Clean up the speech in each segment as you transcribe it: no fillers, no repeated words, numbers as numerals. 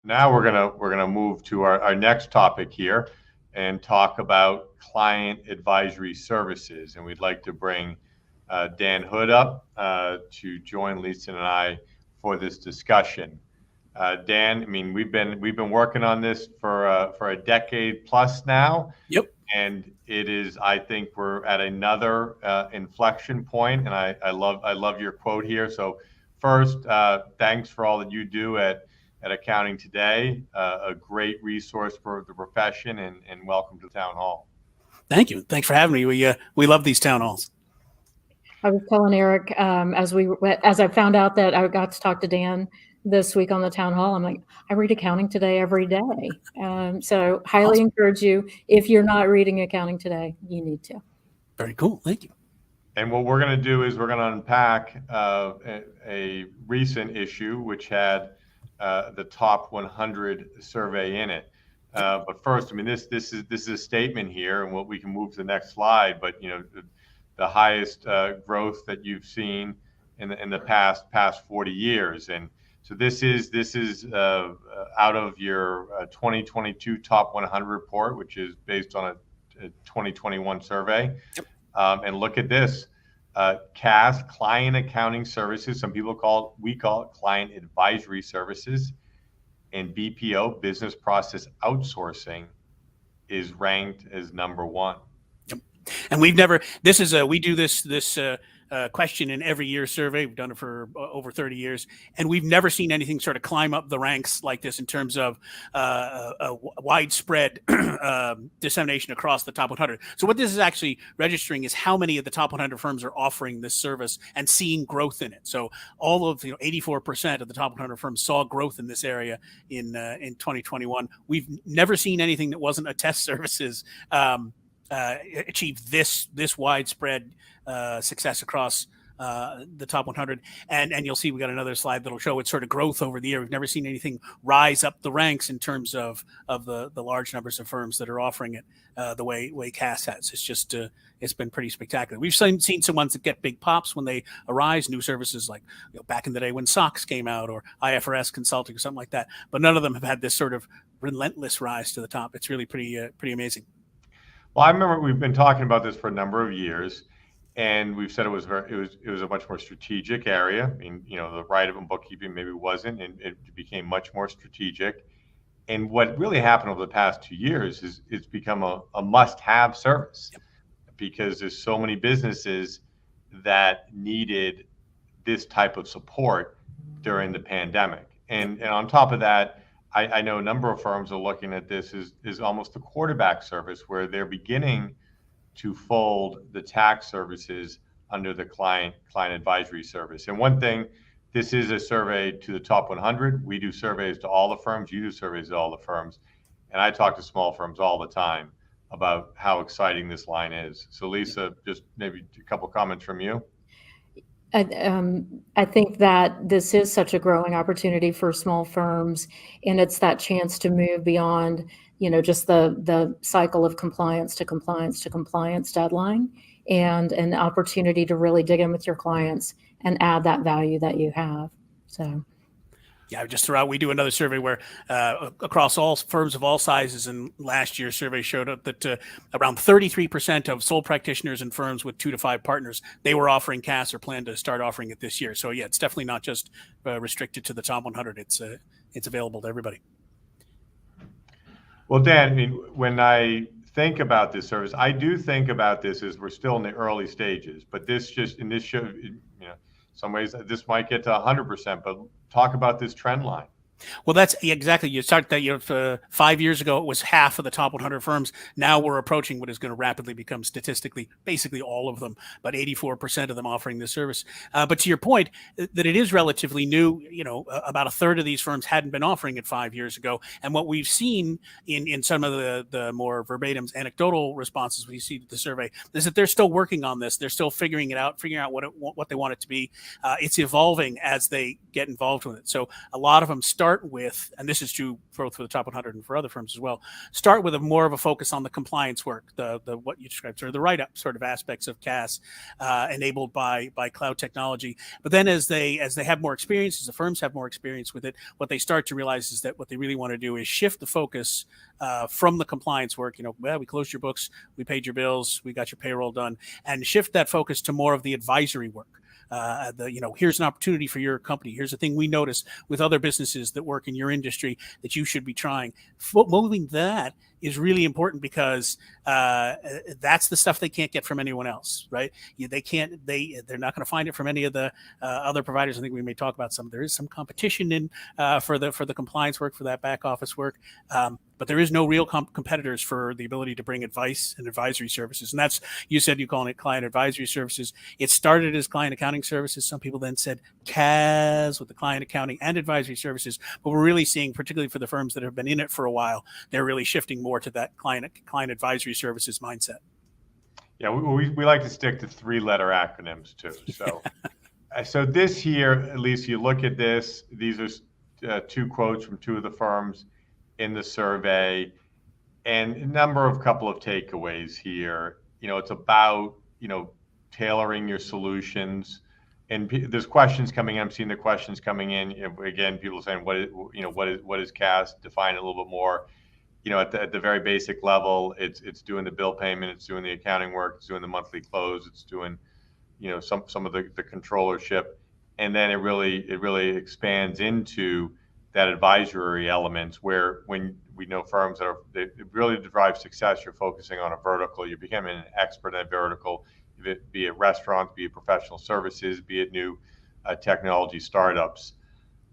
Now we're gonna move to our next topic here and talk about client advisory services. And we'd like to bring Dan Hood up to join Lisa and I for this discussion. Dan, I mean, we've been working on this for a decade plus now. Yep. And it is, I think we're at another inflection point, and I love your quote here. So first, thanks for all that you do at Accounting Today, a great resource for the profession, and welcome to the town hall. Thank you. Thanks for having me. We love these town halls. I was telling Erik as I found out that I got to talk to Dan this week on the town hall, I'm like, I read Accounting Today every day. So highly encourage you. If you're not reading Accounting Today, you need to. Very cool. Thank you. And what we're going to do is we're going to unpack a recent issue which had the top 100 survey in it. But first, I mean, this is a statement here, and what we can move to the next slide. But the highest growth that you've seen in the past 40 years, and so this is out of your 2022 top 100 report, which is based on a 2021 survey. Yep. And look at this, CAS, Client Accounting Services. We call it Client Advisory Services, and BPO, Business Process Outsourcing, is ranked as number one. Yep. And we do this question in every year survey. We've done it for over 30 years, and we've never seen anything sort of climb up the ranks like this in terms of a widespread dissemination across the top 100. So what this is actually registering is how many of the top 100 firms are offering this service and seeing growth in it. So all of 84% of the top 100 firms saw growth in this area in 2021. We've never seen anything that wasn't a test services achieve this widespread success across the top 100, and you'll see we got another slide that'll show its sort of growth over the year. We've never seen anything rise up the ranks in terms of the large numbers of firms that are offering it the way CAS has. It's just it's been pretty spectacular. We've seen some ones that get big pops when they arise, new services like back in the day when SOX came out, or IFRS consulting or something like that, but none of them have had this sort of relentless rise to the top. It's really pretty amazing. Well, I remember we've been talking about this for a number of years, and we've said it was a much more strategic area. I mean, the write-up and bookkeeping maybe wasn't, and it became much more strategic. And what really happened over the past 2 years is it's become a must-have service. Yep. Because there's so many businesses that needed this type of support during the pandemic. And on top of that, I know a number of firms are looking at this as almost a quarterback service, where they're beginning to fold the tax services under the client advisory service. And one thing, this is a survey to the top 100. We do surveys to all the firms. You do surveys to all the firms. And I talk to small firms all the time about how exciting this line is. So Lisa, just maybe a couple comments from you. I think that this is such a growing opportunity for small firms, and it's that chance to move beyond, just the cycle of compliance to compliance deadline, and an opportunity to really dig in with your clients and add that value that you have. So. Yeah, just throughout, we do another survey where across all firms of all sizes, and last year's survey showed up that around 33% of sole practitioners and firms with 2 to 5 partners, they were offering CAS or plan to start offering it this year. So yeah, it's definitely not just restricted to the top 100. It's available to everybody. Well, Dan, I mean, when I think about this service, I do think about this as we're still in the early stages, but this show, some ways this might get to 100%, but talk about this trend line. Well, that's exactly. You start that. 5 years ago, it was half of the top 100 firms. Now we're approaching what is going to rapidly become statistically, basically all of them, but 84% of them offering this service. But to your point, that it is relatively new. About a third of these firms hadn't been offering it 5 years ago. And what we've seen in some of the more verbatims, anecdotal responses we see to the survey is that they're still working on this. They're still figuring it out, figuring out what they want it to be. It's evolving as they get involved with it. So a lot of them start start with, and this is true both for the top 100 and for other firms as well, start with a more of a focus on the compliance work, the what you described, sort of the write-up sort of aspects of CAS, enabled by cloud technology. But then as they have more experience, as the firms have more experience with it, what they start to realize is that what they really want to do is shift the focus from the compliance work. Well, we closed your books, we paid your bills, we got your payroll done, and shift that focus to more of the advisory work. Here's an opportunity for your company. Here's a thing we notice with other businesses that work in your industry that you should be trying. Moving that is really important because that's the stuff they can't get from anyone else, right? They're not going to find it from any of the other providers. I think we may talk about some. There is some competition in for the compliance work, for that back office work. But there is no real competitors for the ability to bring advice and advisory services. And that's, you said you call it client advisory services. It started as client accounting services. Some people then said CAS with the client accounting and advisory services. But we're really seeing, particularly for the firms that have been in it for a while, they're really shifting more to that client advisory services mindset. Yeah, we like to stick to 3-letter acronyms too. So, so this here, at least you look at this, these are 2 quotes from 2 of the firms in the survey, and a couple of takeaways here. It's about, tailoring your solutions. And there's questions coming in. I'm seeing the questions coming in. Again, people saying, what is CAS? Define it a little bit more. At the very basic level, it's doing the bill payment, it's doing the accounting work, it's doing the monthly close, it's doing, some of the controllership, and then it really expands into that advisory elements where, when we know firms that really drive success, you're focusing on a vertical, you're becoming an expert in a vertical, be it restaurants, be it professional services, be it new technology startups.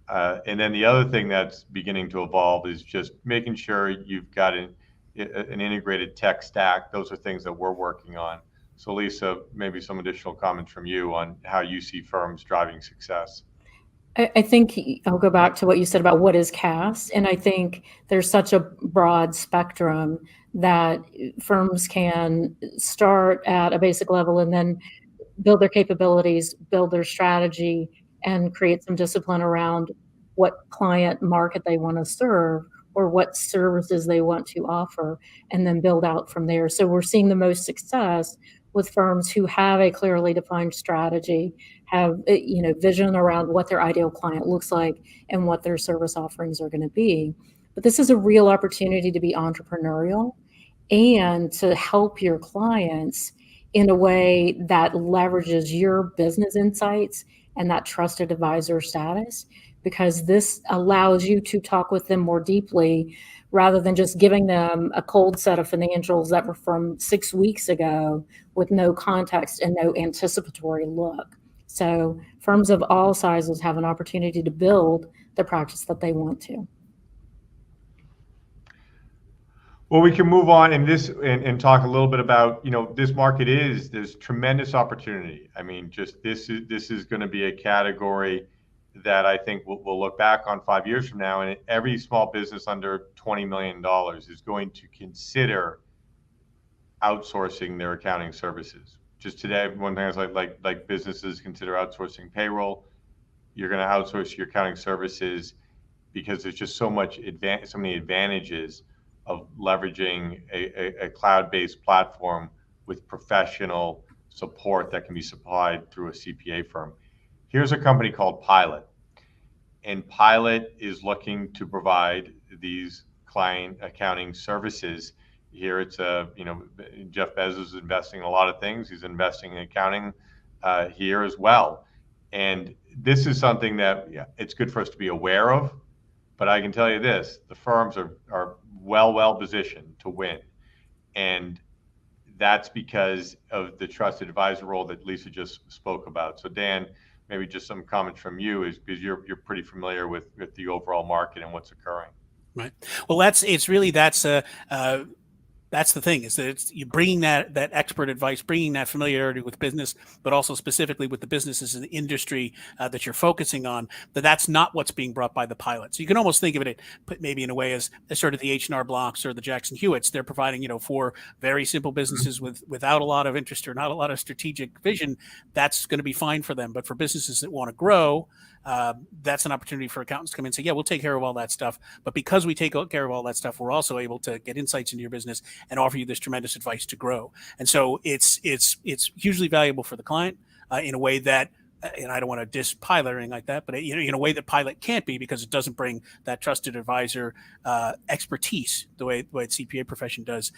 And then the other thing that's beginning to evolve is just making sure you've got an integrated tech stack. Those are things that we're working on. So Lisa, maybe some additional comments from you on how you see firms driving success. I think I'll go back to what you said about what is CAS. And I think there's such a broad spectrum that firms can start at a basic level and then build their capabilities, build their strategy, and create some discipline around what client market they want to serve or what services they want to offer, and then build out from there. So we're seeing the most success with firms who have a clearly defined strategy, have vision around what their ideal client looks like and what their service offerings are going to be. But this is a real opportunity to be entrepreneurial and to help your clients in a way that leverages your business insights and that trusted advisor status, because this allows you to talk with them more deeply rather than just giving them a cold set of financials that were from 6 weeks ago with no context and no anticipatory look. So firms of all sizes have an opportunity to build the practice that they want to. Well, we can move on and talk a little bit about, this market there's tremendous opportunity. I mean, just this is going to be a category that I think we'll look back on 5 years from now, and every small business under $20 million is going to consider outsourcing their accounting services. Just today, one thing is like businesses consider outsourcing payroll. You're going to outsource your accounting services because there's just so many advantages of leveraging a cloud-based platform with professional support that can be supplied through a CPA firm. Here's a company called Pilot, and Pilot is looking to provide these client accounting services. Here it's Jeff Bezos is investing in a lot of things. He's investing in accounting here as well. And this is something that it's good for us to be aware of, but I can tell you this, the firms are well positioned to win. And that's because of the trusted advisor role that Lisa just spoke about. So Dan, maybe just some comments from you, is because you're pretty familiar with the overall market and what's occurring. Right. Well, that's the thing, is that you're bringing that expert advice, bringing that familiarity with business, but also specifically with the businesses in the industry that you're focusing on. That's not what's being brought by the Pilot. So you can almost think of it maybe in a way as sort of the H&R Blocks or the Jackson Hewitts. They're providing, for very simple businesses without a lot of interest or not a lot of strategic vision, that's going to be fine for them. But for businesses that want to grow, that's an opportunity for accountants to come in and say, yeah, we'll take care of all that stuff. But because we take care of all that stuff, we're also able to get insights into your business and offer you this tremendous advice to grow. And so it's hugely valuable for the client in a way that, and I don't want to diss Pilot or anything like that, but in a way that Pilot can't be, because it doesn't bring that trusted advisor expertise the way the CPA profession does.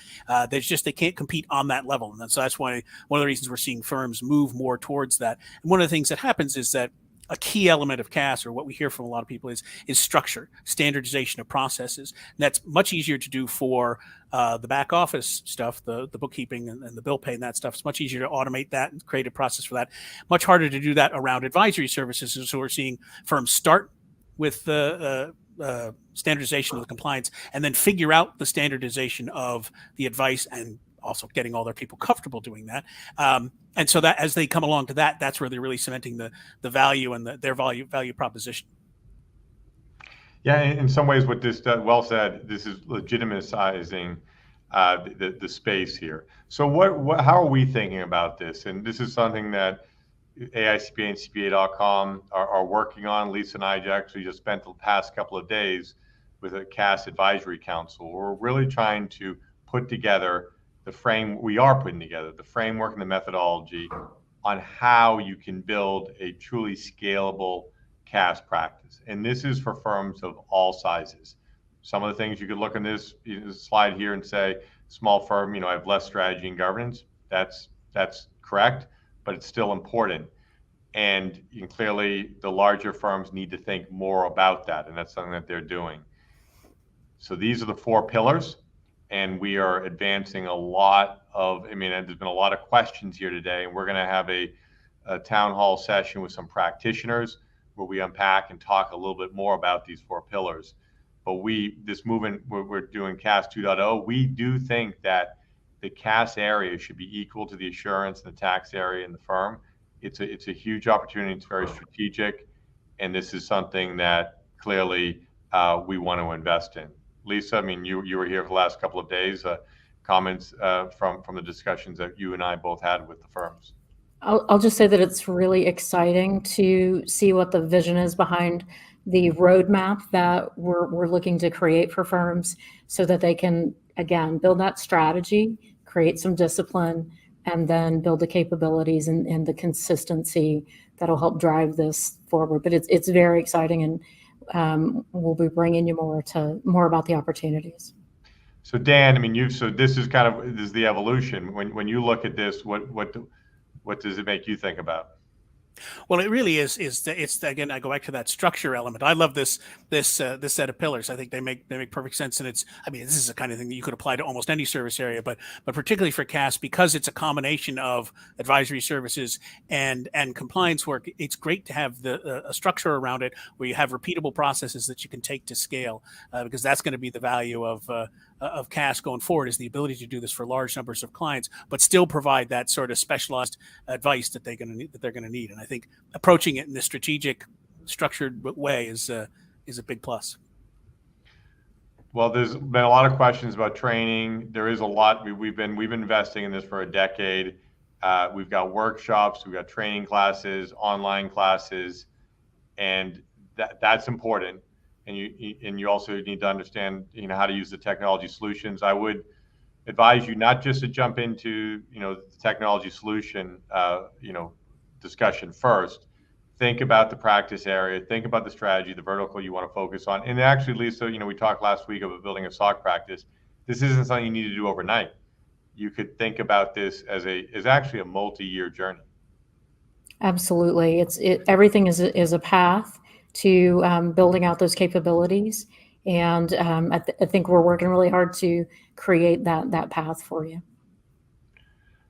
They can't compete on that level, and so that's why one of the reasons we're seeing firms move more towards that. And one of the things that happens is that a key element of CAS, or what we hear from a lot of people, is structure, standardization of processes. And that's much easier to do for the back office stuff, the bookkeeping and the bill pay and that stuff. It's much easier to automate that and create a process for that. Much harder to do that around advisory services. And so we're seeing firms start with the standardization of the compliance and then figure out the standardization of the advice, and also getting all their people comfortable doing that. And so that as they come along to that, that's where they're really cementing the value and their value proposition. Yeah, in some ways, what this does, well said, this is legitimizing the space here. So how are we thinking about this? And this is something that AICPA and CPA.com are working on. Lisa and I actually just spent the past couple of days with a CAS advisory council. We're really trying to put together the framework and the methodology on how you can build a truly scalable CAS practice. And this is for firms of all sizes. Some of the things you could look in this slide here and say, small firm, I have less strategy and governance. That's correct, but it's still important. And clearly the larger firms need to think more about that, and that's something that they're doing. So these are the 4 pillars. And we are advancing a lot of, there's been a lot of questions here today, and we're going to have a town hall session with some practitioners where we unpack and talk a little bit more about these 4 pillars. But this movement, we're doing CAS 2.0. We do think that the CAS area should be equal to the assurance and the tax area in the firm. It's a huge opportunity. It's very strategic. And this is something that clearly we want to invest in. Lisa, you were here for the last couple of days. Comments from the discussions that you and I both had with the firms. I'll just say that it's really exciting to see what the vision is behind the roadmap that we're looking to create for firms, so that they can, again, build that strategy, create some discipline, and then build the capabilities and the consistency that'll help drive this forward. But it's very exciting, and we'll be bringing you more about the opportunities. So Dan, this is the evolution. When you look at this, what does it make you think about? Well, it really is. Again, I go back to that structure element. I love this set of pillars. I think they make perfect sense, and this is the kind of thing that you could apply to almost any service area, but particularly for CAS, because it's a combination of advisory services and compliance work. It's great to have a structure around it where you have repeatable processes that you can take to scale, because that's going to be the value of CAS going forward, is the ability to do this for large numbers of clients, but still provide that sort of specialized advice that they're going to need. And I think approaching it in this strategic, structured way is a big plus. Well, there's been a lot of questions about training. There is a lot. We've been investing in this for a decade. We've got workshops, we've got training classes, online classes, and that's important. And you also need to understand how to use the technology solutions. I would advise you not just to jump into the technology solution discussion first. Think about the practice area, think about the strategy, the vertical you want to focus on. And actually, Lisa, we talked last week about building a SOC practice. This isn't something you need to do overnight. You could think about this as actually a multi-year journey. Absolutely. Everything is a path to building out those capabilities. And I think we're working really hard to create that path for you.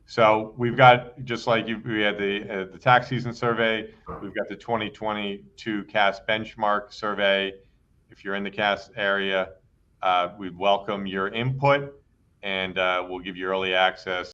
So we've got, just like we had the tax season survey, we've got the 2022 CAS benchmark survey. If you're in the CAS area, we'd welcome your input, and we'll give you early access